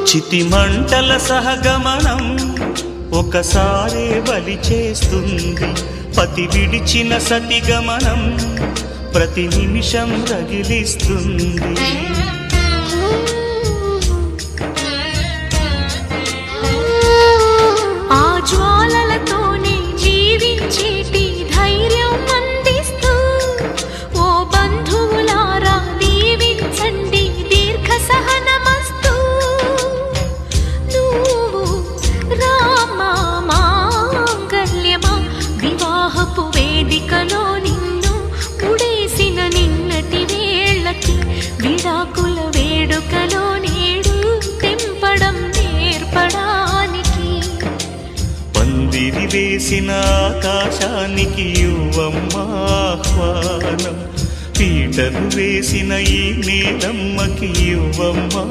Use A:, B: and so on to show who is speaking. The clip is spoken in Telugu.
A: చితిమంటల సహగమనం ఒకసారే బలి చేస్తుంది. పతి విడిచిన సతిగమనం ప్రతి నిమిషం రగిలిస్తుంది.
B: ఆ జ్వాలలతోనే జీవించేటి ధైర్యం అందిస్తూ ఓ బంధువులారా దీవించండి దీర్ఘ సహనమస్తు. నువ్వు రామా మాంగల్యమా వివాహపు వేదికలో నిన్ను ముడేసిన నిన్నటి వేళ్ళకి విడాకుల వేడుకలో నేడు తెంపడం నేర్పడానికి.
A: పందిరి వేసిన ఆకాశానికి యువమ్మా ఆహ్వానం, పీటలు వేసిన ఈ నేలమ్మకి యువమ్మా